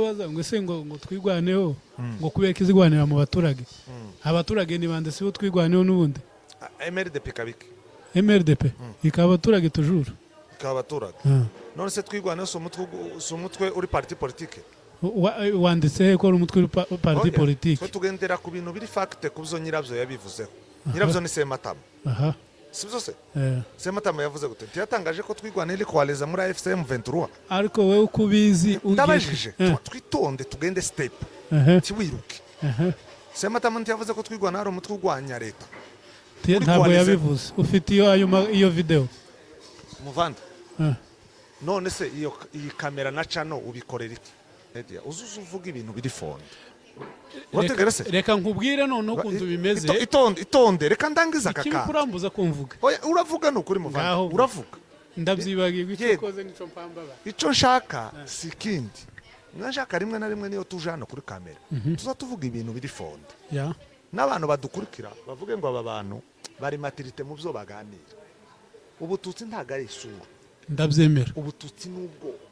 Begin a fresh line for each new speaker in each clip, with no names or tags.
baza ngo ese ngo twigwaneho ngo kubera kizigwanira mu baturage abaturage ni bande sibo twigwaneho n'ubundi
MRDP kabiki
MRDP ikaba abaturage tujuru
ikaba abaturage none se twigwaneho so mutwe uri parti politique
wanditse ko ari umutwe uri parti politique
twe tugendera ku bintu biri fact kubzo nyirabyo yabivuzeho nyirabyo ni Sematama sibyo se Sematama yavuze gute ntiyatangaje ko twigwanira kwaleza muri AFCM 23
ariko wewe ukubizi
ndabajije twitonde tugende step tiwiruke Sematama ntiyavuze ko twigwana ari umutwe ugwanya leta
ntabwo yabivuze ufite iyo video
muvanda none se iyi kamera na channel ubikorera iki uzuza uvuga ibintu biri fonde
reka nkubwire none ukuntu bimeze
itonde reka ndangiza kaka
ikibi kurambuza kumvuga
uravuga nukuri muvanda uravuga
ndabyibagiye icyo koze nico mpambaba
ico nshaka sikindi nashaka rimwe na rimwe niyo tujana kuri kamera tuzatuvuga ibintu biri fonde n'abantu badukurikira bavuge ngo aba bantu bari maturite mu byo baganira ubututsi ntago ari isura
ndabyemera
ubututsi n'ubwoko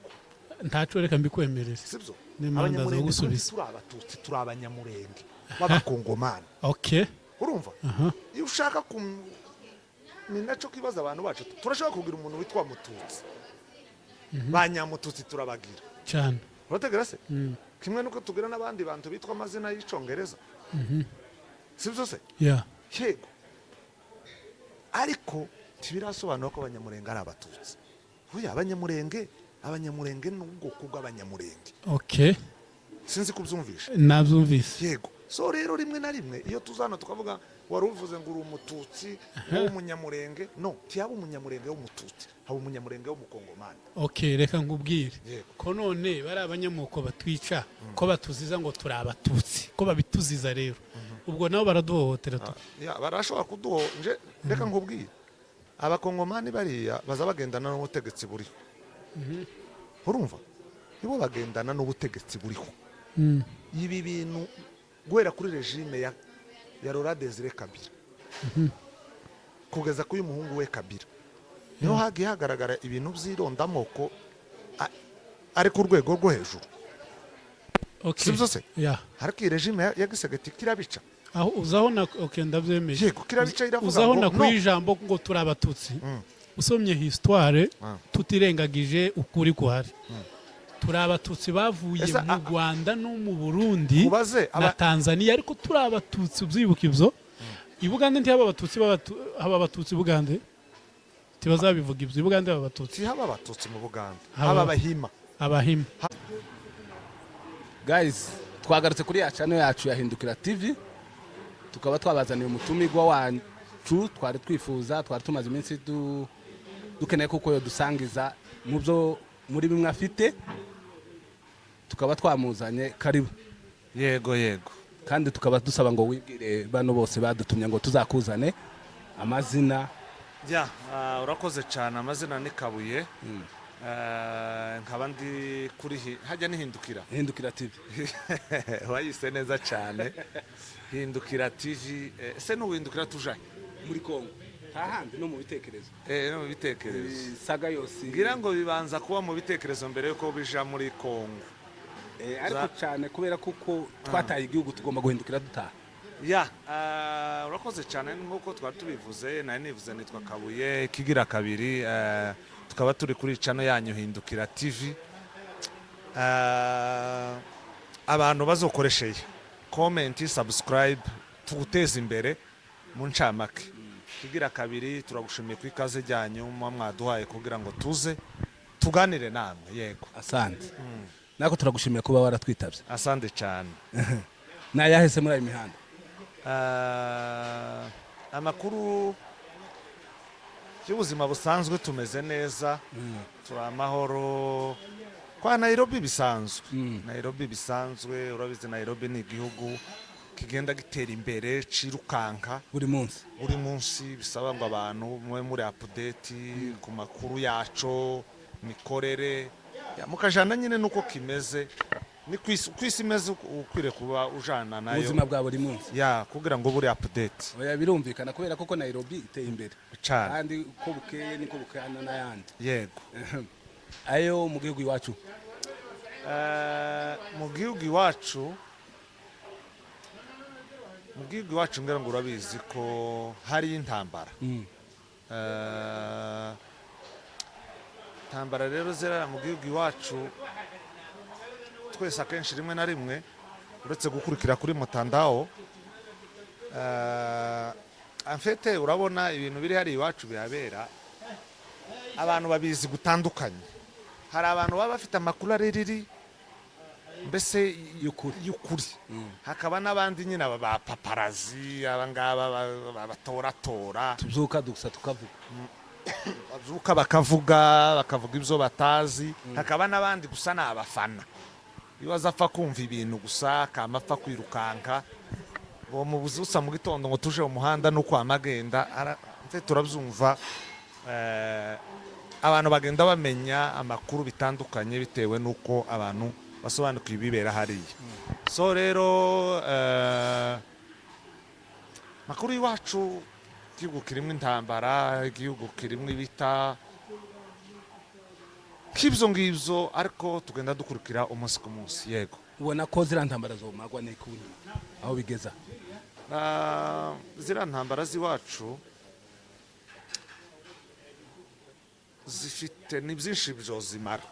ntaco reka mbikwemerera
sibyo
nimandaza gusubiza
turi abatutsi turi abanyamurenge b'abakongomani
okay
urumva iyo ushaka ni naco kibaza abantu bacu turashaka kugira umuntu witwa mututsi banyamututsi turabagira
cyane
urategera se kimwe nuko tugira n'abandi bantu bitwa amazina y'icongereza sibyo se yego ariko tibirasobanura ko abanyamurenge ari abatutsi huya abanyamurenge n'ubwoko bw'abanyamurenge
okay
sinzi kubyumvisha
nabyumvise
yego so rero rimwe na rimwe iyo tuzana tukavuga wari uvuze ngo uri umututsi w'umunyamurenge no tiyaba umunyamurenge w'umututsi haba umunyamurenge w'umukongomani
okay reka nkubwire ko none bari abanyamuko batwica ko batuziza ngo turi abatutsi ko babituziza rero ubwo nabo baraduhohotera
barashobora kuduhoje reka nkubwire abakongomani bariya baza bagendana n'ubutegetsi buriho urumva nibo bagendana n'ubutegetsi buriho ibi bintu guhera kuri regime ya Laurent Désiré Kabila kugeza kuri umuhungu we Kabila niho hagiye hagaragara ibintu by'irondamoko ari ku rwego rwo hejuru sibyo se ariko iyi regime ya Gisegeti kirabica
aho uzabona ndabyemeje
kirabica iravuga
uzabona ku ijambo ngo turi abatutsi usomye histoire tutirengagije ukuri kuhari turi abatutsi bavuye mu Rwanda no mu Burundi na Tanzania ariko turi abatutsi ubyibuka ibyo ibugande ntihaba abatutsi haba abatutsi bugande tibazabivuga ibyo ibugande haba abatutsi
haba abatutsi mu Bugande haba abahima
guys twagarutse kuri ya channel yacu yahindukira TV tukaba twabazaniye umutumigwa wacu twari twifuza twari tumaze iminsi dukeneye kuko yo dusangiza mu byo muri bimwe afite tukaba twamuzanye karibu
yego
kandi tukaba dusaba ngo wibwire bano bose badutumye ngo tuzakuzane amazina
urakoze cyane amazina ni Kabuye nkaba ndi kuri hajya hindukira TV wayise neza cyane hindukira TV se n'uhindukira tujaye
muri Kongo ahandi no mu bitekerezo
no mu bitekerezo
saga yose
ngira ngo bibanza kuba mu bitekerezo mbere yuko bija muri Kongo
ariko cyane kubera kuko twataye igihugu tugomba guhindukira dutaha
urakoze cyane nk'uko twari tubivuze nari nivuze nitwa Kabuye kigira kabiri tukaba turi kuri channel yanyu hindukira TV abantu bazokoresheye comment subscribe tuguteza imbere mu ncamake kigira kabiri turagushimiye ku ikaze ryanyu mwaduhaye kugira ngo tuze tuganire namwe yego
asante nako turagushimiye kuba waratwitabye
asante cyane
nayahese muri imihanda
amakuru y'ubuzima busanzwe tumeze neza turi amahoro kwa Nairobi bisanzwe urabizi Nairobi ni igihugu kigenda gitera imbere cirukanka
buri
munsi bisaba ngo abantu mwe muri update ku makuru yaco mikorere mukajana nyine nuko kimeze ni kwisi imeze ukwire kuba ujana nayo
ubuzima bwa buri munsi
kugira ngo buri update
birumvikana kubera koko Nairobi iteye imbere kandi ko bukeye niko bukana n'ayandi
yego
ayo mu gihugu iwacu
mu gihugu iwacu ngira ngo urabizi ko hari intambara. Intambara rero zirara mu gihugu iwacu twese akenshi rimwe na rimwe uretse gukurikira kuri mutandao amfete urabona ibintu biri hari iwacu bihabera abantu babizi gutandukanye. Hari abantu baba bafite amakuru areriri mbese y'ukuri, hakaba n'abandi nyine ba paparazi abangaba batoratora
tubyuka dusa tukavuga
bazuka bakavuga ibyo batazi. Hakaba n'abandi gusa ni abafana ibibazo apfa kumva ibintu gusa kamapfa kwirukanka ngo mubuze usa mu gitondo ngo tuje mu muhanda nuko amagenda turabyumva. Abantu bagenda bamenya amakuru bitandukanye bitewe nuko abantu basobanukiwe ibibera hariya. So rero makuru iwacu igihugu kirimo intambara, igihugu kirimo ibita nk'ibyo ngibyo, ariko tugenda dukurikira umunsi ku munsi. Yego,
ubona ko ziriya ntambara zomagwa n'ikuri aho bigeza?
ziriya ntambara z'iwacu zifite ni byinshi byozimara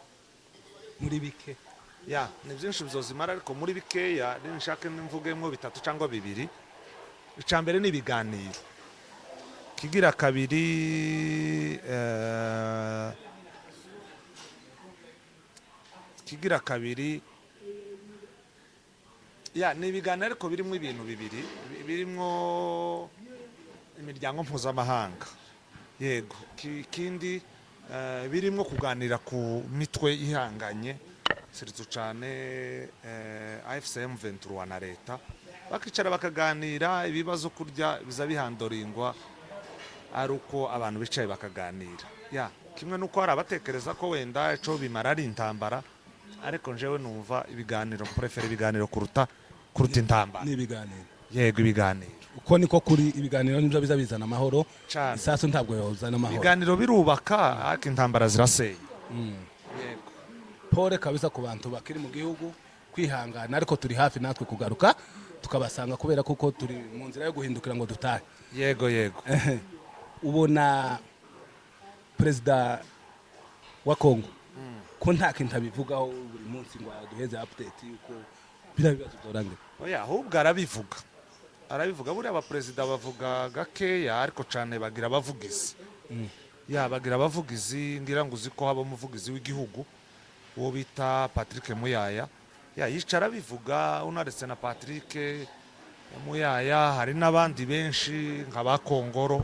muri bike.
Ni byinshi byozimara, ariko muri bikeya nshaka mvugemo bitatu cyangwa bibiri. Icya mbere ni ibiganiro, kigira kabiri ni ibiganiro ariko birimo ibintu bibiri, birimo imiryango mpuzamahanga. Yego, ikindi birimo kuganira ku mitwe ihanganye siritu cyane AFCM 23 na leta, bakicara bakaganira ibibazo kurya biza bihandoringwa ari uko abantu bicaye bakaganira. Kimwe nuko hari abatekereza ko wenda ico bimara ari intambara, ariko njewe numva ibiganiro prefere ibiganiro kuruta intambara.
Ni ibiganiro.
Yego, ibiganiro
uko niko kuri ibiganiro nibyo biza bizana amahoro. Isasu ntabwo yozana amahoro.
Ibiganiro birubaka ariko intambara zirasenya.
Yego, pole kabisa ku bantu bakiri mu gihugu kwihangana, ariko turi hafi natwe kugaruka tukabasanga kubera kuko turi mu nzira yo guhindukira ngo dutahe.
Yego.
Ubona perezida wa Kongo ko nta kintu abivugaho buri munsi ngo aduheze update yuko bira bibazo byorangira?
Ahubwo arabivuga buriya abaperezida bavuga gakeya, ariko cyane bagira abavugizi. Bagira abavugizi, ngira ngo uzi ko haba umuvugizi w'igihugu uwo bita Patrick Muyaya. Yicara bivuga, unaretse na Patrick Muyaya hari n'abandi benshi nk'aba Kongoro.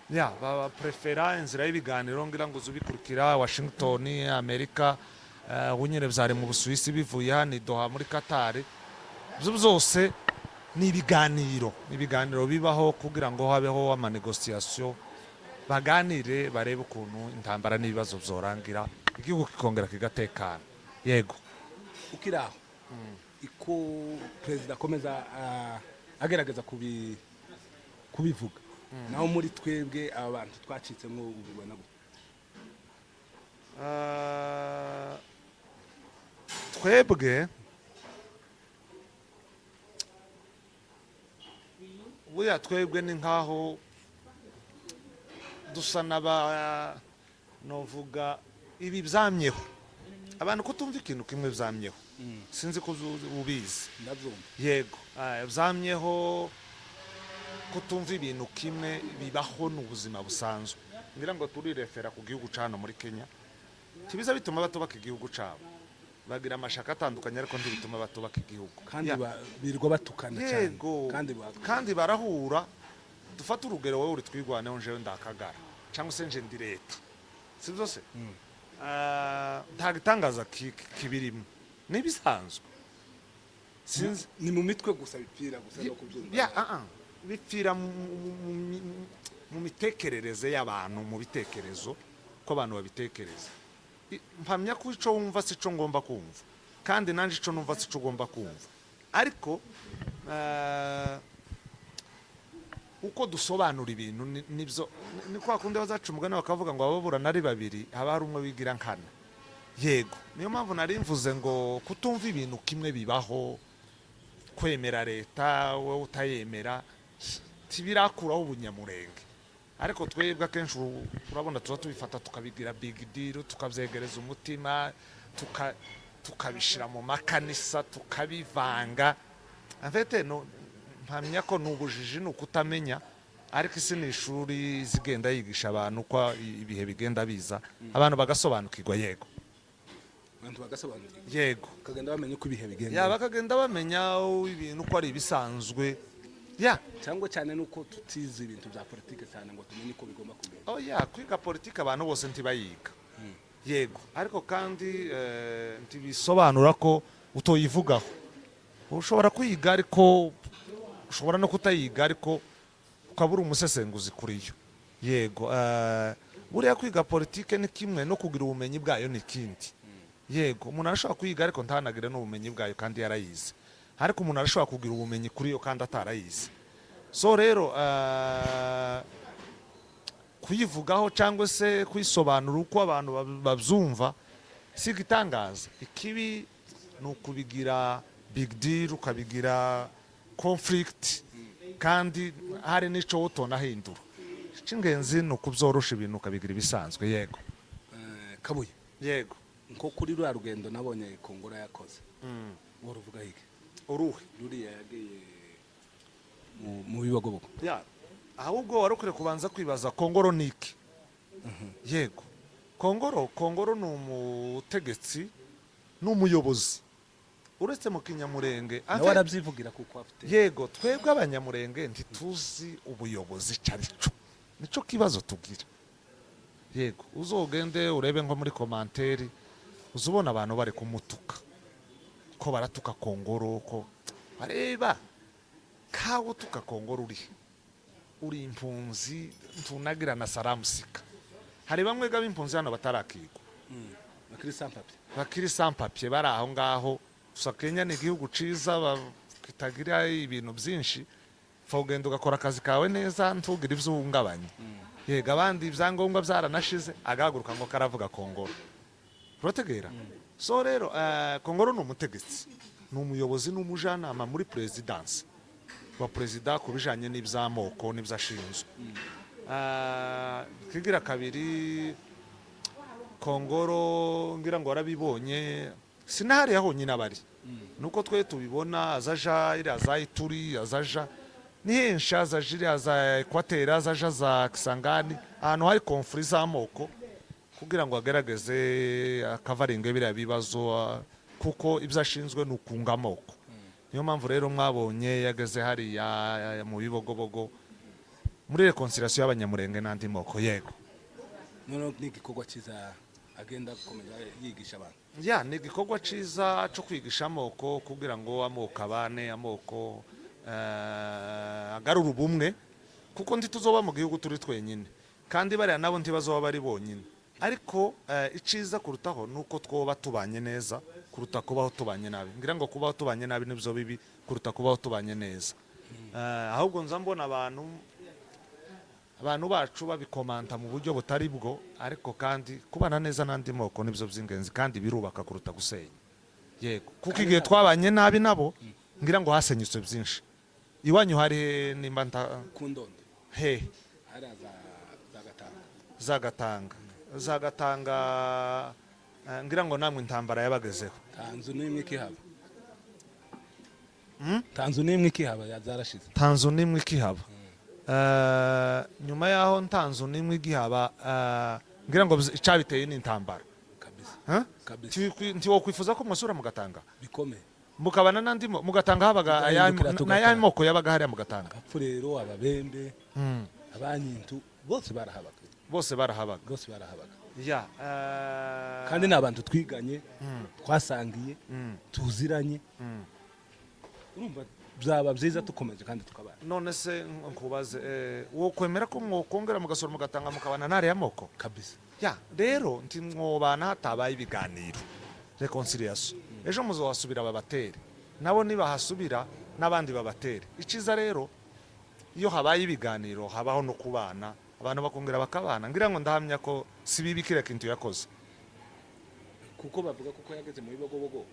Baba prefera inzira y'ibiganiro, ngira ngo uzubikurikira Washington, Amerika, unyine byari mu Busuwisi bivuye hano i Doha muri Qatar. Ibyo byose ni ibiganiro bibaho kugira ngo habeho amanegosiyasiyo, baganire barebe ukuntu intambara n'ibibazo byorangira, igihugu kikongera kigatekana. Yego,
ukiraho iko perezida akomeza agerageza kubivuga, naho muri twebwe aba bantu twacitsemo ubibona gute?
Twebwe twebwe ni nkaho dusa novuga ibi byamyeho abantu kutumva ikintu kimwe byamyeho. Sinzi ko ubizi. Yego, byamyeho kutumva ibintu kimwe bibaho n'ubuzima busanzwe. Ngira ngo turirefera ku gihugu cyano muri Kenya, kibiza bituma batubaka igihugu cyabo, bagira amashaka atandukanye, ariko ntibituma batubaka igihugu.
Kandi birirwa batukana cyane.
Yego, kandi barahura. Dufata urugero, wowe uri twigwaneho njewe ndakagara cyangwa se nje ndi leta, si byose nta gitangaza kibirimo, nibisanzwe. Sinzi,
ni mu mitwe gusa bipfira gusa no kubyumva.
Bipfira mu mitekerereze y'abantu, mu bitekerezo ko abantu babitekereza. Mpamya ko ico wumva si cyo ngomba kumva, kandi nanje ico numva si cyo ugomba kumva, ariko uko dusobanura ibintu nibyo ni kwa kundi bazaca umugani bakavuga ngo ababurana ari babiri haba hari umwe wigira nkana. yego niyo mpamvu nari mvuze ngo kutumva ibintu kimwe bibaho, kwemera leta wowe utayemera tibirakuraho ubunyamurenge, ariko twebwe akenshi urabona tuba tubifata tukabigira big deal, tukabyegereza umutima, tukabishira mu makanisa, tukabivanga. Afite mpamya ko n'ubujiji n'ukutamenya, ariko isi ni ishuri zigenda yigisha abantu uko ibihe bigenda biza, abantu bagasobanukirwa. Yego
abantu bagasobanukirwa,
yego
kagenda bamenya uko ibihe bigenda,
ya bakagenda bamenya ibintu uko ari ibisanzwe, ya
cyangwa cyane nuko tutize ibintu bya politike cyane ngo tumenye uko bigomba kugenda.
ya kwiga politike abantu bose ntibayiga, yego, ariko kandi ntibisobanura ko utoyivugaho. Ushobora kwiga ariko ushobora no kutayiga, ariko ukabura umusesenguzi kuri yo. Yego buriya kwiga politike ni kimwe no kugira ubumenyi bwayo ni kindi. Yego umuntu arashobora kwiga ariko ntanagire n'ubumenyi bwayo kandi yarayize, ariko umuntu arashobora kugira ubumenyi kuri yo kandi atarayize. So rero kuyivugaho cyangwa se kuyisobanura uko abantu babyumva si igitangaza. Ikibi ni ukubigira big deal, ukabigira conflict, kandi hari n'icyo utonahindura. Icy'ingenzi ni ukubyorosha ibintu ukabigira ibisanzwe. Yego
Kabuye,
yego,
nko kuri ruriya rugendo nabonye Kongora yakoze, wowe uvuga hige
uruhe
ruriya yagiye mu bibogobogo,
ahubwo wari ukwiye kubanza kwibaza Kongoro ni iki. Yego Kongoro ni umutegetsi n'umuyobozi, uretse mu Kinyamurenge
nawe arabyivugira kuko afite.
Yego twebwe abanyamurenge ntituzi ubuyobozi cyarico, nico kibazo tugira. Yego uzogende urebe nko muri komanteri uzubona abantu bari kumutuka, ko baratuka Kongoro, ko bareba kawo tuka Kongoro uri impunzi ntunagira na salamusika. Hari bamwe b'impunzi hano batarakigwa, bakiri sans papier bari aho ngaho. Gusa Kenya ni igihugu ciza kitagira ibintu byinshi, ugenda ugakora akazi kawe neza ntugire ibyo uhungabanya. Yego abandi ibyangombwa byaranashize agahaguruka ngo karavuga Kongoro protegera. So rero Kongoro ni umutegetsi, ni umuyobozi n'umujyanama muri perezidansi wa perezida ku bijanye n'iby'amoko n'iby'ashinzwe. Kigira kabiri Kongoro ngira ngo warabibonye, sinahari yaho nyine abari nuko twe tubibona, azaja iriya za Ituri, azaja ni henshi, azaja iriya za Ekwateri, azaja za Kisangani, ahantu hari konfuri z'amoko, kugira ngo agerageze akavaringe biriya bibazo, kuko ibyo ashinzwe ni ukunga amoko. Niyo mpamvu rero mwabonye yageze hariya mu bibogobogo muri reconciliation y'abanyamurenge n'andi moko. Yego
none ni igikorwa cyiza agenda gukomeza yigisha abantu.
Ni igikorwa cyiza cyo kwigisha amoko, kugira ngo amoko abane, amoko agarura ubumwe, kuko ntituzoba mu gihugu turi twenyine, kandi bariya nabo ntibazoba bari bonyine. Ariko iciza kurutaho nuko twoba tubanye neza kuruta kubaho tubanye nabi. Ngira ngo kubaho tubanye nabi nibyo bibi kuruta kubaho tubanye neza. Ahubwo nza mbona abantu bacu babikomanta mu buryo butari bwo, ariko kandi kubana neza n'andi moko nibyo by'ingenzi kandi birubaka kuruta gusenya. Yego kuko igihe twabanye nabi nabo ngira ngo hasenyutse byinshi. Iwanyu hari nimba
Kundondo
he
hari
Zagatanga ngira ngo namwe intambara yabagezeho.
Tanzu nimwe ikihaba, Tanzu nimwe ikihaba yazarashize, Tanzu
nimwe ikihaba. Nyuma yaho Tanzu nimwe igihaba, ngira ngo icabiteye ni intambara
kabisa kabisa.
Ntiwo kwifuza ko mwasura mugatanga
bikomeye,
mukabana nandi mugatanga habaga aya moko yabaga hariya mugatanga.
Apfurero, Ababembe, Abanyintu bose barahabaga. Kandi n'abantu twiganye, twasangiye, tuziranye. Urumva byaba byiza tukomeje kandi tukabana.
None se nkubaze, wo kwemera ko mwokongera mugasura mugatanga mukabana n'ariya moko
kabisa?
Rero nti mwobana hatabaye ibiganiro, reconciliation. Ejo muzowasubira babatere, nabo nibahasubira n'abandi babatere. Iciza rero iyo habaye ibiganiro habaho no kubana, abantu bakongera bakabana. Ngira ngo ndahamya ko si bibi kire kintu yakoze.
kuko bavuga kuko yageze mu bibogobogo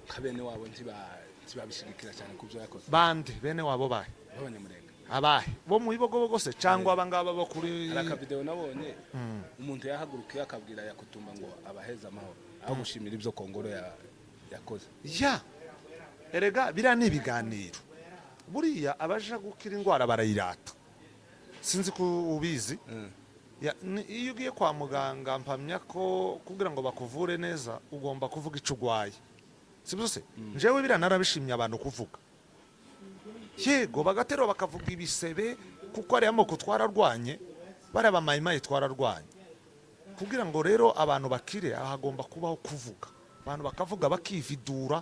kabene wabo ntibabishigikira cyane ku byo yakoze.
Bande bene wabo bahe
Abanyamurenge
abahe bo mu bibogobogo se cyangwa abangaba bo kuri
araka video nabonye umuntu yahagurukiye akabwira Yakutumba ngo abaheza amahoro aho gushimira ibyo Kongoro yakoze.
Ya erega biriya ni ibiganiro buriya abaja gukira indwara barayirata sinzi ko ubizi. Iyo ugiye kwa muganga mpamya ko kugira ngo bakuvure neza ugomba kuvuga icyo urwaye sibyo se njyewe biriya narabishimye abantu kuvuga yego bagaterura bakavuga ibisebe kuko ariya moko twararwanye bariya bamayimayi twararwanye kugira ngo rero abantu bakire hagomba kubaho kuvuga abantu bakavuga bakividura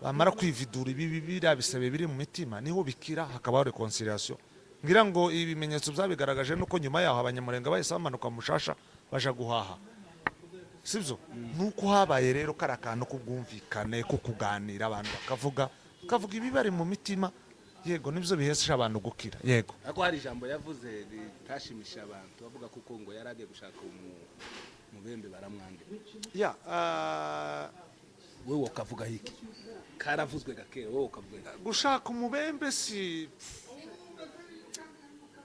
bamara kwividura biriya bisebe biri mu mitima niho bikira hakabaho reconciliation ngira ngo ibimenyetso byabigaragaje nuko nyuma yaho abanyamurenge bahise bamanuka mu Mushasha baja guhaha sibyo nuko habaye rero kara kantu kubwumvikane ko kuganira abantu bakavuga ibibari mu mitima yego nibyo bihesha abantu gukira yego.
Ako hari ijambo yavuze ritashimisha abantu bavuga kuko ngo yaragiye gushaka umubembe baramwange.
Ya
wewe ukavuga hiki karavuzwe gakera wewe ukavuga
gushaka umubembe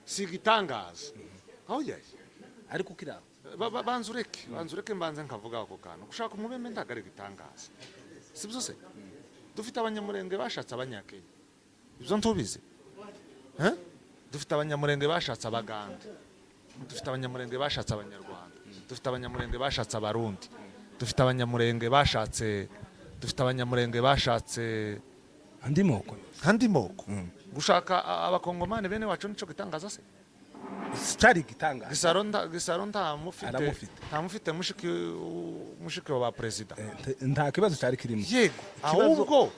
si gitangaza aho yaye
ariko kira
banzureke mbanze nkavuga ako kantu gushaka umubembe ndagare gitangaza sibyo se dufite abanyamurenge bashatse abanyakenya ibyo ntubizi dufite abanyamurenge bashatse abaganda dufite abanyamurenge bashatse abanyarwanda dufite abanyamurenge bashatse abarundi dufite abanyamurenge bashatse andi moko gushaka abakongomani bene wacu nico gitangaza se
cyari gitangaza
gisaro ntamufite mushiki wa president
nta kibazo cyari kirimo
yego ahubwo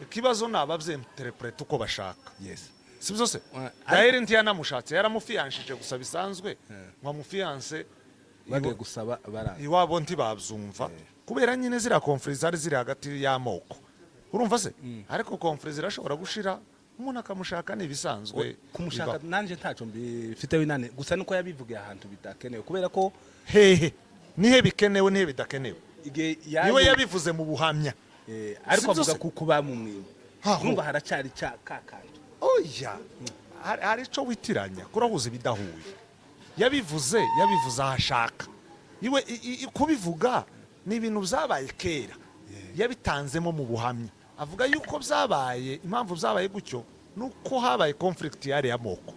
ikibazo nabavyenterprete uko bashaka
yes
sibyo se daire ntiyanamushatse yaramufiyanshije gusa bisanzwe ngo mufiyanse
bagiye gusaba baranga
iwabo ntibabyumva kubera nyine zira conference zari ziri hagati y'amoko urumva se ariko conference irashobora gushira umuntu akamushaka nibisanzwe
kumushaka nanje ntaco mbifite winane gusa nuko yabivugiye ahantu bitakenewe kubera ko
hehe nihe bikenewe nihe bidakenewe iwe yabivuze mu buhamya
ariko avuga kuko bamumwiwe numva haracari kakandi
oya hari ico witiranya kurahuza bidahuye yabivuze ahashaka iwe kubivuga ni ibintu byabaye kera yabitanzemo mu buhamya avuga yuko byabaye impamvu byabaye gutyo nuko habaye conflict yari y'amoko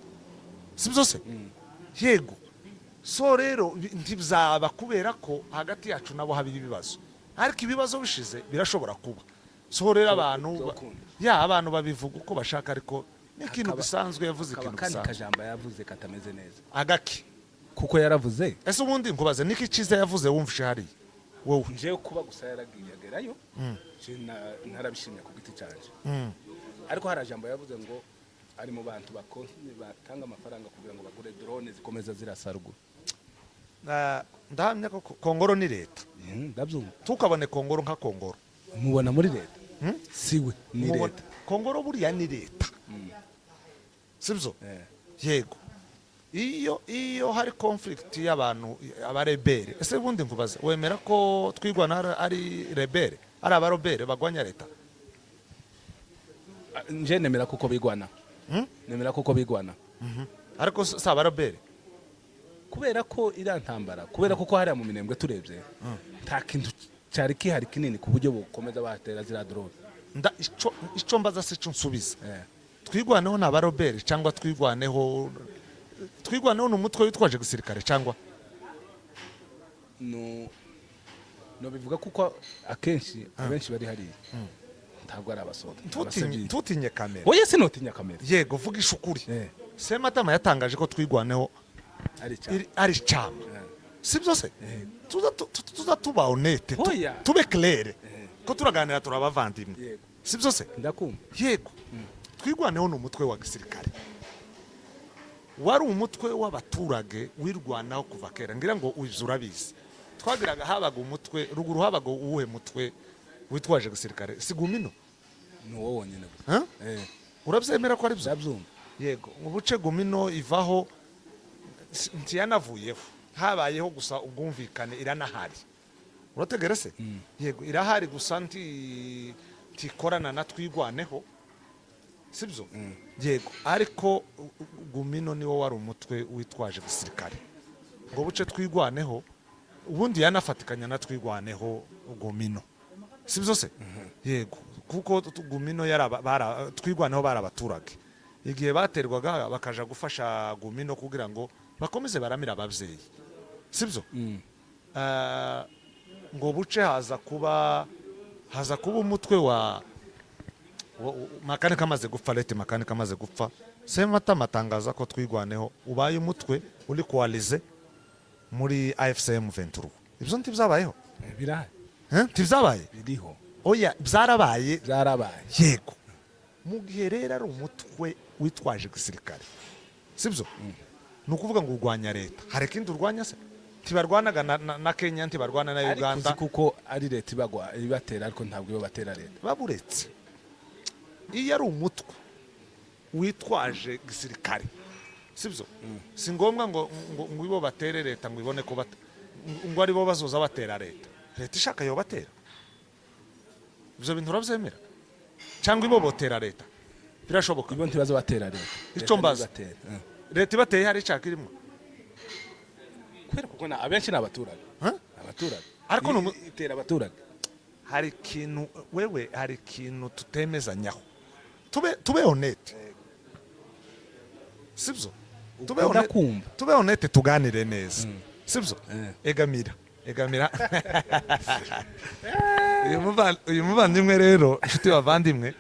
sibyo se yego so rero ntibzaba kubera ko hagati yacu nabo habiri ibibazo ariko ibibazo bishize birashobora kuba so rero abantu babivuga uko bashaka ariko n'ikintu bisanzwe yavuze ikintu
kandi kajamba yavuze katameze neza
agaki
kuko yaravuze
ese ubundi nkubaze niki ciza yavuze wumvishe hari wowe
nje kuba gusa yaragiye agerayo narabishimye ku giti cyanje ariko hari jambo yavuze ngo ari mu bantu batanga amafaranga kugira ngo bagure drone zikomeza zirasarugura
ndahamya ko Kongoro ni leta
ndabyumva
tukabone Kongoro nka Kongoro
mubona muri leta siwe ni leta
Kongoro buriya ni leta sibyo yego iyo hari conflict y'abantu abarebere ese bundi nkubaza wemera ko twigwana ari rebere ari abarobere bagwanya leta
nje nemera kuko bigwana nemera kuko bigwana
ariko saba robere
kubera ko irantambara kubera kuko hari mu minembwe turebye nta kintu cyari kihari kinini ku buryo bukomeza batera zira drone
ico mbaza se cyo nsubiza twigwaneho n'abarobere cyangwa twigwaneho n'umutwe witwaje gisirikare cyangwa
no bivuga kuko akenshi abenshi bari hariya ntabwo ari abasoda
tutinye kamera
oya sinotinya kamera
yego vuga ishukuri Sematama yatangaje ko twigwaneho ari cyama sibyo se tuza tuba honete tube claire ko turaganira turabavandimwe sibyo se
ndakumva
yego twigwaneho n'umutwe wa gisirikare wari umutwe w'abaturage wirwanaho kuva kera ngira ngo urabizi twagiraga habaga umutwe ruguru habaga uwuhe mutwe witwaje gisirikare sigumino
ni wowe wonyine
urabyemera ko ari byo
ndabyumva
yego mu buce gumino ivaho ntiyanavuyeho habayeho gusa ubwumvikane iranahari urategera se yego irahari gusa ntikorana na twigwaneho sibyo yego ariko Gumino niwo wari umutwe witwaje gisirikare ngo buce twigwaneho ubundi yanafatikanya na twigwaneho Gumino sibyo se yego kuko Gumino twigwaneho bari abaturage igihe baterwaga bakaja gufasha Gumino kugira ngo bakomeze baramira ababyeyi sibyo ngo buce haza kuba umutwe wa Makanika amaze gupfa leta Makanika amaze gupfa Semata matangaza ko twigwaneho ubaye umutwe uri koalize muri AFCM 23 ibyo ntibyabayeho
birahari
ntibyabaye
biriho
oya byarabaye yego mu gihe rero ari umutwe witwaje gisirikare sibyo ni ukuvuga ngo urwanya leta hari ikindi urwanya se tibarwanaga na Kenya ntibarwana na Uganda
kuko ari leta ibatera ariko ntabwo ibo batera leta
baburetse iyo ari umutwe witwaje gisirikare sibyo si ngombwa ngo ibo batere leta ngo ibone ko ngo ari bo bazoza batera leta ishaka yo batera ibyo bintu urabyemera cyangwa ibo botera leta birashoboka
ibo ntibazo batera leta
icyo mbaza leta ibateye hari ishaka irimo
kubera kuko abenshi ni abaturage
ariko
itera abaturage
hari ikintu wewe hari ikintu tutemezanyaho tube honete sibyo tube honete tuganire neza sibyo egamira uyu muvandimwe rero inshuti bavandimwe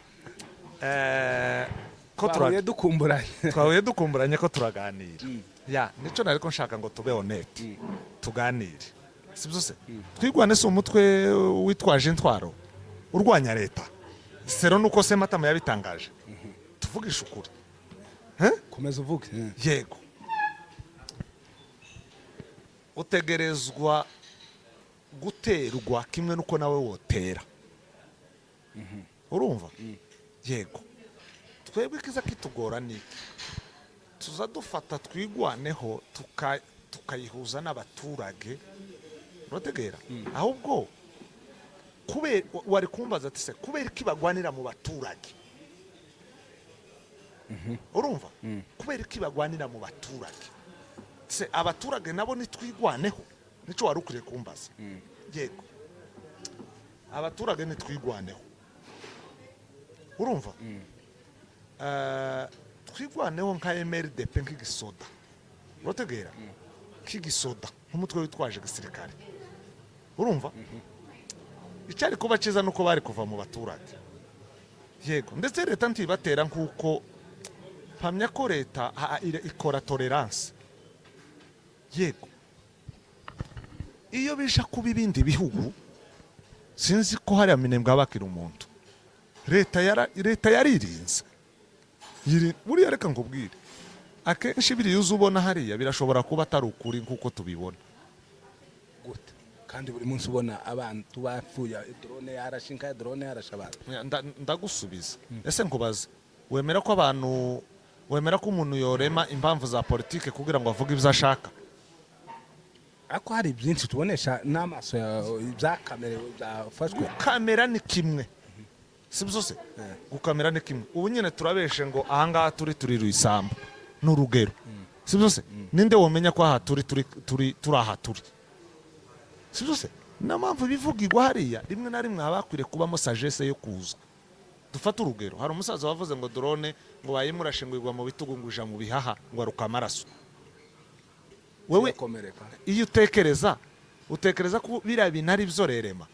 ko twahuye dukumburanye ko turaganira ya nico nariko nshaka ngo tube honete tuganire sibyo se twigwane si umutwe witwaje intwaro urwanya leta sero nuko Sematama yabitangaje tuvugisha ukuri
komeza uvuge
yego utegerezwa guterwa kimwe nuko nawe wotera urumva yego twebwe kiza kitugora niki tuza dufata twigwaneho tukayihuza n'abaturage urategera ahubwo kubera wari kumbaza ati se kubera iki bagwanira mu baturage urumva kubera iki bagwanira mu baturage se abaturage nabo nitwigwaneho nico wari ukuriye kumbaza yego abaturage nitwigwaneho urumva twigwaneho nka MRDP nk'igisoda urategera nk'igisoda nk'umutwe witwaje gisirikare urumva icyari kuba cyiza nuko bari kuva mu baturage yego ndetse leta ntibatera nk'uko mpamya ko leta ikora tolerance yego iyo bisha kuba ibindi bihugu sinzi ko hari aminembwa bakira umuntu leta yaririnze buriya reka nkubwire akenshi biriya uza ubona hariya birashobora kuba atari ukuri nk'uko tubibona
gute kandi buri munsi ubona abantu bapfuye drone yarashinga drone yarashabara
ndagusubiza ese nkubaze wemera ko umuntu yorema impamvu za politike kugira ngo avuge ibyo ashaka
ariko hari byinshi tubonesha n'amaso bya kamera byafashwe
kamera ni kimwe sibyo se gukamera ni kimwe ubu nyine turabeshe ngo ahangaha turi Ruisamba n'urugero sibyo se ninde womenya ko aha turi aha turi sibyo se na mpamvu bivugirwa hariya rimwe na rimwe habakwiriye kubamo sagesse yo kuza dufata urugero hari umusaza wavuze ngo drone ngo bayimurashingirwa mu bitugu nguja mu bihaha ngo aruka amaraso wewe iyo utekereza ko biriya bintu ari byo rerema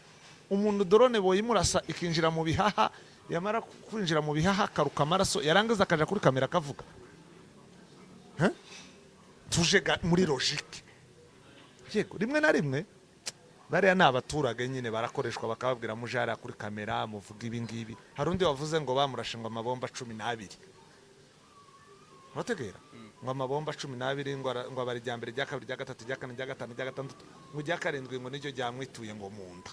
umuntu drone boyimurasa ikinjira mu bihaha yamara kwinjira mu bihaha akaruka amaraso yarangiza akaja kuri kamera akavuga tuje muri logique yego rimwe na rimwe bariya ni abaturage nyine barakoreshwa bakababwira mujara kuri kamera muvuga ibi ngibi hari undi wavuze ngo bamurashingwa amabomba 12 urategera ngo amabomba 12 ngo abari rya mbere rya kabiri rya gatatu rya kane rya gatanu rya gatandatu ngo rya karindwi ngo niryo ryamwituye ngo munda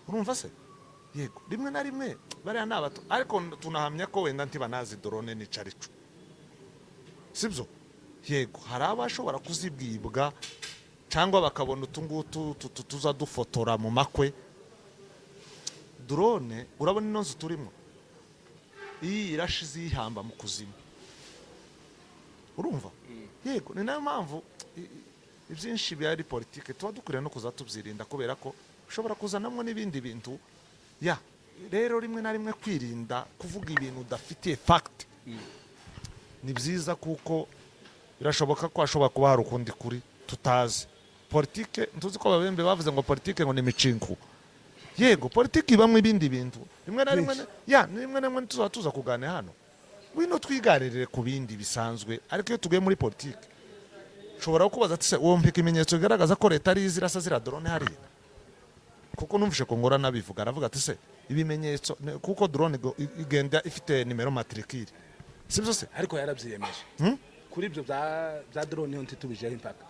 urumva se yego rimwe na rimwe bariya ni abato ariko tunahamya ko wenda ntibanazi drone ni carico sibyo yego hari abashobora kuzibwibwa cyangwa bakabona utungutu tuza dufotora mu makwe. Drone urabona ino nzu turimo iyi irashize yihamba mu kuzimu, urumva? Yego, ni nayo mpamvu ibyinshi byari politike tuba dukwiriye no kuza tubyirinda, kubera ko ushobora kuzanamo n'ibindi bintu. Ya rero rimwe na rimwe kwirinda kuvuga ibintu udafitiye fact ni byiza, kuko birashoboka ko hashobora kuba hari ukundi kuri tutazi. Politike ntuzi ko ababembe bavuze ngo politike ngo ni imicinku. Yego, politike ibamwe ibindi bintu rimwe na rimwe. Ya rimwe na rimwe tuza kuganira hano, wino twigarerere ku bindi bisanzwe, ariko iyo tugiye muri politike ushobora kubaza ati se uwo mpika ikimenyetso bigaragaza ko leta ari izirasa zira drone hariya, kuko numvishe ko ngora nabivuga, aravuga ati se ibimenyetso kuko drone igenda ifite nimero matricule, sibyo se?
Ariko yarabyiyemeje kuri ibyo bya drone yo ntitubijeho impaka,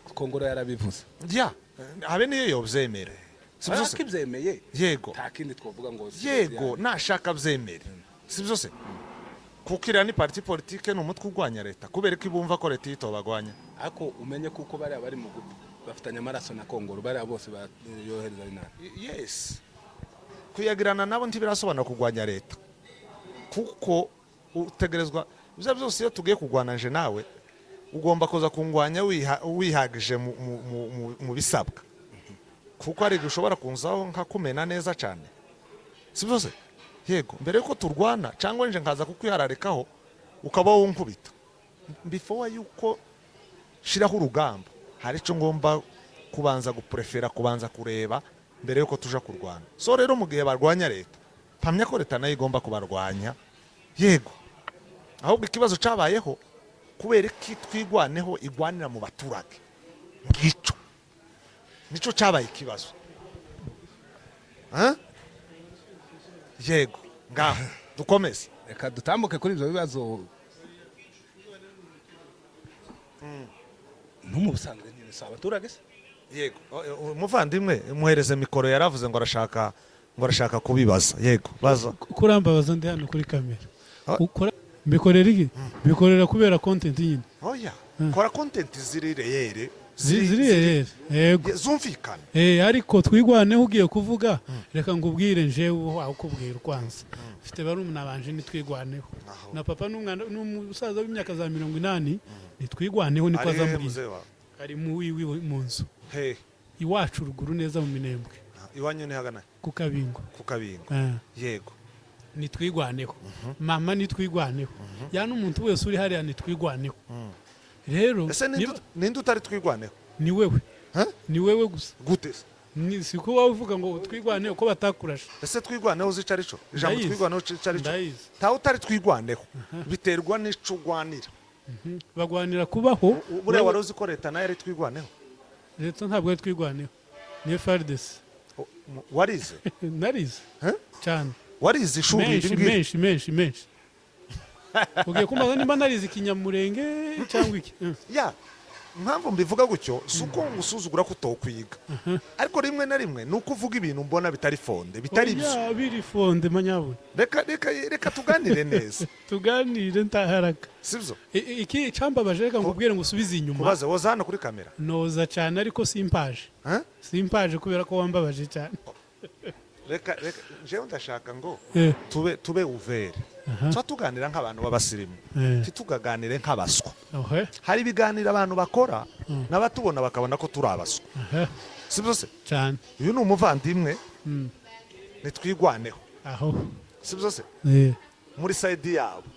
kuko ngora yarabivuze.
Ya habe niyo yobyemere, sibyo se?
Akibyemeye,
yego,
nta kindi twavuga ngo
yego, nashaka byemere, sibyo se? Kuko iriya ni parti politike, ni umutwe urwanya leta, kubera ko ibumva ko leta itobagwanya.
Ariko umenye kuko bariya bari mu bafitanye amaraso na Kongoro, bariya bose yohereza inama.
Yes, kuyagirana nabo ntibirasobanura kurwanya leta, kuko utegerezwa ibyo byose. Iyo tugiye kurwana nje nawe ugomba kuza kungwanya wihagije mu bisabwa, kuko hari igihe ushobora kunzaho nkakumena neza cyane, sibyo se? Yego, mbere yuko turwana cyangwa nje nkaza kukwihararikaho ukaba wunkubita, before yuko shiraho urugamba hari icyo ngomba kubanza guprefera, kubanza kureba mbere yuko tuja kurwana. So rero mu gihe barwanya leta, mpamya ko leta nayo igomba kubarwanya. Yego, ahubwo ikibazo cyabayeho kubera ko twigwaneho igwanira mu baturage, ngicyo nicyo cyabaye ikibazo. Yego, ngaho dukomeze,
reka dutambuke kuri ibyo bibazo. Mu busanzwe nyine si abaturage se?
Yego, umuvandimwe muhereze mikoro, yaravuze ngo arashaka kubibaza. Yego, baza.
Kurambabaza ndi hano kuri kamera. Mbikorera iki? Mbikorera kubera content nyine.
Oya, kora content zirire
yego,
zumvikana.
Ariko twigwaneho ugiye kuvuga, reka ngubwire njewe aho kubwira kwanza. Mfite barumuna banje nitwigwaneho, na papa n'umusaza w'imyaka za 80 nitwigwaneho, niko azambwiye. Ari mu nzu iwacu ruguru neza mu Minembwe.
Iwanyu ni hagana
ku Kabingo.
Yego,
nitwigwaneho. Mama nitwigwaneho. Ya n'umuntu wese uri hariya nitwigwaneho. Rero
ninde utari twigwaneho?
Ni wewe. Ni wewe gusa.
Gute?
Ni siko wavuga ngo twigwaneho ko batakurasha.
Ese twigwaneho uzicarico? Ijambo twigwaneho carico. Ta utari twigwaneho biterwa n'ico gwanira.
Bagwanira kubaho.
Buriya wari uzi ko leta nayo ari twigwaneho?
Leta ntabwo ari twigwaneho, ni FARDC.
Warize?
Narize cyane.
Warize ishuri
menshi. Ugiye kumbaza nimba narize ikinyamurenge cyangwa iki?
Ya mpamvu mbivuga gutyo suko ngusuzugura kutokwiga, ariko rimwe na rimwe nuko uvuga ibintu mbona bitari fonde, bitari byo.
Ya biri fonde manyabwe.
Reka tuganire neza.
Tuganire ntaharaka,
sibyo?
Iki cambabaje, reka ngubwire ngo usubize inyuma.
Kubaza woza hano kuri kamera.
Noza cyane ariko simpaje. Simpaje kubera ko wambabaje cyane.
Reka jewe ndashaka ngo tube uvere. Tuganira nk'abantu b'abasirimu, titugaganire nk'abaswa. Hari ibiganiro abantu bakora n'abatubona bakabona ko turi abaswa, sibyo se?
Cyane.
Uyu ni umuvandimwe, nitwigwaneho, sibyo se? Muri side yabo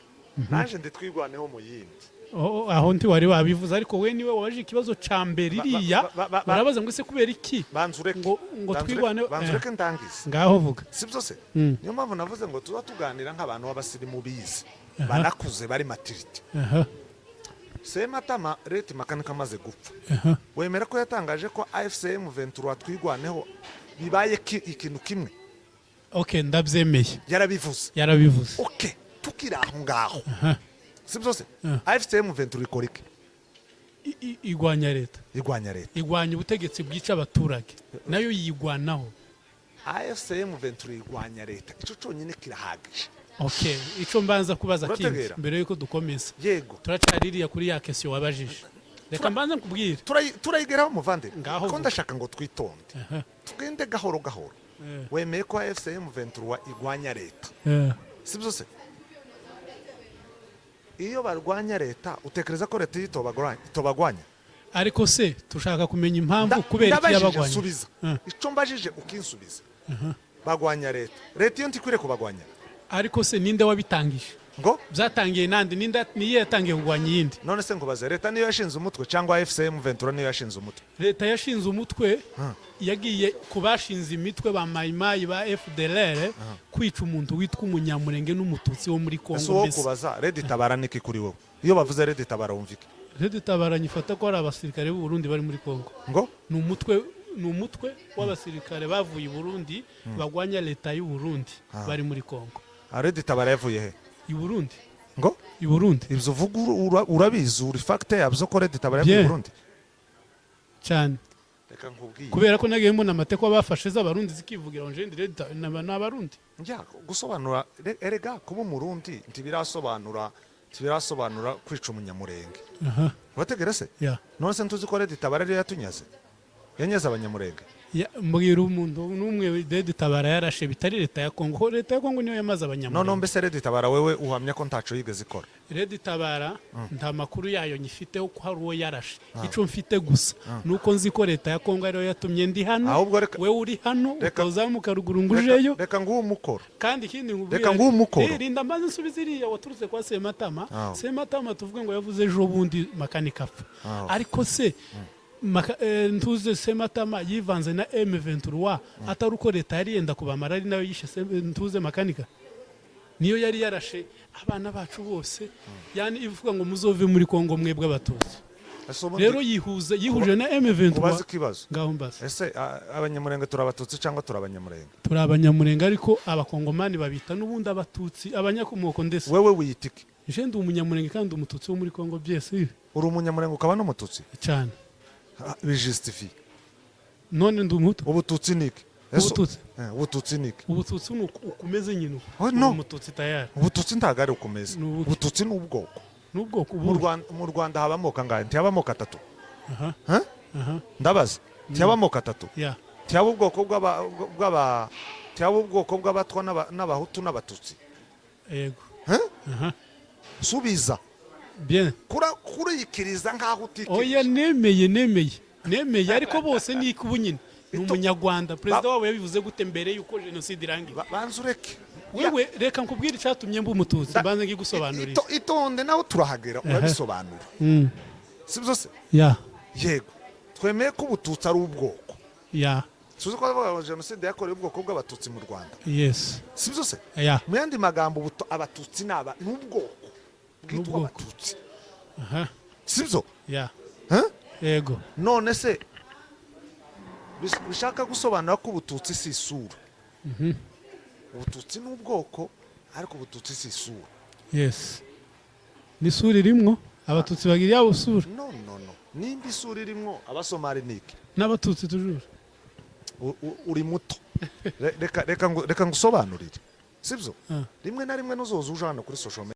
naje nditwigwaneho mu yindi.
Aho nti wari wabivuze, ariko we niwe waje ikibazo cambere iriya barabaza ngo ese kubera iki ngo twigwaneho.
Banzureke ndangize
ngaho vuga,
sibyo se? Niyo mpamvu navuze ngo tuza tuganira nk'abantu b'abasirimu bize, banakuze, bari maturity. Sematama Leta Makanika amaze gupfa, wemera ko yatangaje ko AFCM 23 twigwaneho bibaye ikintu kimwe?
Okay, ndabyemeye.
Yarabivuze. Okay, tukira aho ngaho, sibyo se? AFCM 23 ikora iki?
Igwanya leta. Igwanya ubutegetsi bwica abaturage, nayo yigwanaho.
AFCM 23 igwanya leta, ico cyonyine kirahagije.
Okay, ico mbanza kubaza kintu mbere yuko dukomeza.
Yego,
turacaririya kuri ya question wabajije. reka mbanze nkubwire
turayigeraho muvande
Ngaho
ko
vuga.
ndashaka ngo twitonde tugende gahoro gahoro wemeye ko FCM 23 igwanya leta si byo se iyo barwanya leta utekereza ko leta itobagwanya
ariko se tushaka kumenya impamvu kubera iki yabagwanya
subiza icyo mbajije ukinsubiza bagwanya leta iyo ntikwiriye kubagwanya
ariko se ninde wabitangije
ngo
byatangiye nande niyo yatangiye kugwanya iyindi
none se ngubaze leta niyo yashinze umutwe cyangwa FCM 23 niyo yashinze umutwe
leta yashinze umutwe yagiye kubashinze imitwe ba mayimayi ba FDLR kwica umuntu witwa umunyamurenge n'umututsi wo muri Kongo
mbese wo kubaza Red Tabara niki kuri wowe iyo bavuze Red Tabara wumvike
Red Tabara nyifata ko ari abasirikare b'u Burundi bari muri Kongo
ngo
ni umutwe w'abasirikare bavuye i Burundi bagwanya leta y'u Burundi bari muri Kongo
Red Tabara yavuye he
i Burundi
ngo
i Burundi
ibyo uvuga urabizi uri factor yabyo ko Red Tabara yavuye i Burundi
cyane
reka nkubwiye
kubera ko nagiye mbona amateko abafashe z'abarundi zikivugira ngo jendi Red n'abarundi
njya gusobanura erega kuba umurundi ntibirasobanura kwica umunyamurenge urategera se none se ntuzi ko Red Tabara ariyo yatunyaze yanyaze abanyamurenge
mbwira umuntu n'umwe Red Tabara yarashe bitari leta ya Kongo ko leta ya Kongo niyo yamaze abanyamurenge
none mbese Red Tabara wewe uhamya ko ntaco yigeze ikora
Red Tabara nta makuru yayo nyifiteho ko hari uwo yarashe ico mfite gusa nuko nzi ko leta ya Kongo ariyo yatumye ndi hano wewe uri hano ukazamuka ruguru ngujeyo
reka nguwo umukoro
kandi ikindi
reka nguwo umukoro
rinda mbaze nsubiza iriya waturutse kwa Sematama tuvuge ngo yavuze ejo bundi makanika apfa ariko se ntuze Sematama yivanze na M23 atari uko leta yari yenda kubamara ari nayo yishe ntuze makanika niyo yari yarashe abana bacu bose yani ivuga ngo muzove muri Kongo mwebwe abatutsi rero yihuje na M23
ubaze kibazo
ngaho mbaze
ese abanyamurenge turabatutsi cyangwa turabanyamurenge
turabanyamurenge ariko abakongomani babita n'ubundi abatutsi abanyakomoko ndese
wewe wiyitike
je ndi umunyamurenge kandi umututsi wo muri Kongo byese
uri umunyamurenge ukaba n'umututsi
cyane
bijustifie
none ndi umutu
ubututsi niki ubututsi niki
ubututsi ukumeze nyine umututsi tayari
ubututsi ntagari ukumeze ubututsi n'ubwoko mu Rwanda habamo kangahe ntiyabamo katatu ndabaza ntiyabamo katatu ntiyaba ubwoko bw'abatwa n'abahutu n'abatutsi
yego
subiza
bien
kurikiriza nkaho utikirije
oya nemeye ariko bose ni kubunyine ni umunyarwanda perezida wabo yabivuze gute mbere yuko jenoside irangiye
banza ureke
wewe reka nkubwire icyatumye mba umututsi mbanze ngigusobanurira
itonde nawe turahagera urabisobanura si byo se yego twemeye ko ubututsi ari ubwoko suzi ko jenoside yakorewe ubwoko bw'abatutsi mu Rwanda
yes
si byo se mu yandi magambo abatutsi ni ubwoko bwitwa abatutsi si byo
yego
none se bishaka gusobanura ko ubututsi si isura ubututsi ni ubwoko ariko ubututsi si isura
yes ni isura irimwo abatutsi bagira yabo isura
no nimba isura irimwo abasomali niki
n'abatutsi tujura
uri muto reka ngusobanurire sibyo rimwe na rimwe nuzoza uje hano kuri social media